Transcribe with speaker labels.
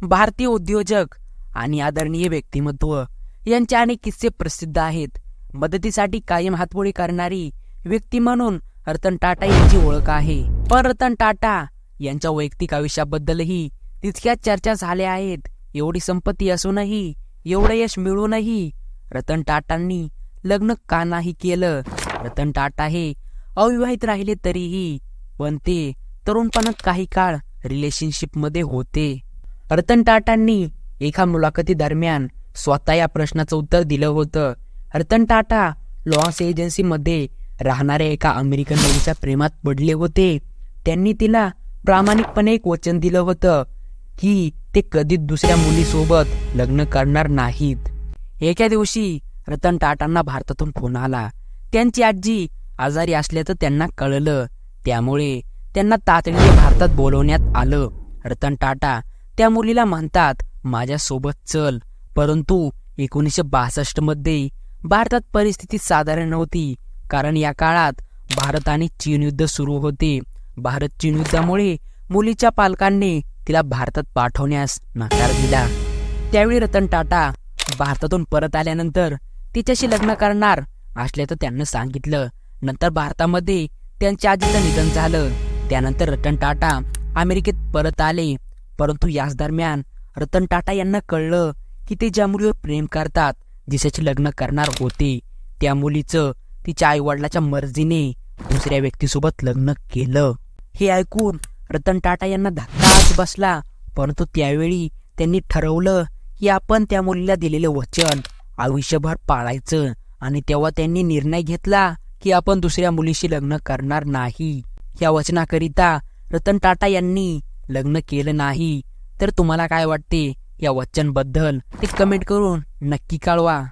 Speaker 1: भारतीय उद्योजक आणि आदरणीय व्यक्तिमत्व यांचे अनेक किस्से प्रसिद्ध आहेत. मदतीसाठी कायम हातपुडी करणारी व्यक्ती म्हणून रतन टाटा यांची ओळख आहे. पण रतन टाटा यांच्या वैयक्तिक आयुष्याबद्दलही तितक्याच चर्चा झाल्या आहेत. एवढी संपत्ती असूनही, एवढं यश मिळूनही रतन टाटांनी लग्न का नाही केलं? रतन टाटा हे अविवाहित राहिले तरीही, पण ते तरुणपणात काही काळ रिलेशनशिप मध्ये होते. रतन टाटांनी एका मुलाखती दरम्यान स्वतः या प्रश्नाचं उत्तर दिलं होतं. रतन टाटा लॉस एजन्सी मध्ये राहणाऱ्या एका अमेरिकन मुलीच्या प्रेमात पडले होते. त्यांनी तिला प्रामाणिकपणे एक वचन दिलं होतं की ते कधीच दुसऱ्या मुलीसोबत लग्न करणार नाहीत. एका दिवशी रतन टाटांना भारतातून फोन आला. त्यांची आजी आजारी असल्याचं त्यांना कळलं. त्यामुळे त्यांना तातडीने भारतात बोलवण्यात आलं. रतन टाटा त्या मुलीला म्हणतात, माझ्यासोबत चल. परंतु 1962 मध्ये भारतात परिस्थिती साधारण नव्हती, कारण या काळात भारत आणि चीन युद्ध सुरू होते. भारत चीन युद्धामुळे मुलीच्या पालकांनी तिला भारतात पाठवण्यास नकार दिला. त्यावेळी रतन टाटा भारतातून परत आल्यानंतर तिच्याशी लग्न करणार असल्याचं त्यांना सांगितलं. नंतर भारतामध्ये त्यांच्या आजीचं निधन झालं. त्यानंतर रतन टाटा अमेरिकेत परत आले. परंतु याच दरम्यान रतन टाटा यांना कळलं की ते ज्या मुलीवर प्रेम करतात, जिच्याशी लग्न करणार होते, त्या मुलीचं तिच्या आईवडिलाच्या मर्जीने दुसऱ्या व्यक्तीसोबत लग्न केलं. हे ऐकून रतन टाटा यांना धक्काच बसला. परंतु त्यावेळी त्यांनी ठरवलं की आपण त्या मुलीला दिलेले वचन आयुष्यभर पाळायचं. आणि तेव्हा त्यांनी निर्णय घेतला की आपण दुसऱ्या मुलीशी लग्न करणार नाही. या वचनाकरिता रतन टाटा यांनी लग्न केलं नाही. तर तुम्हाला काय वाटते या वचनबद्दल ते कमेंट करून नक्की कळवा.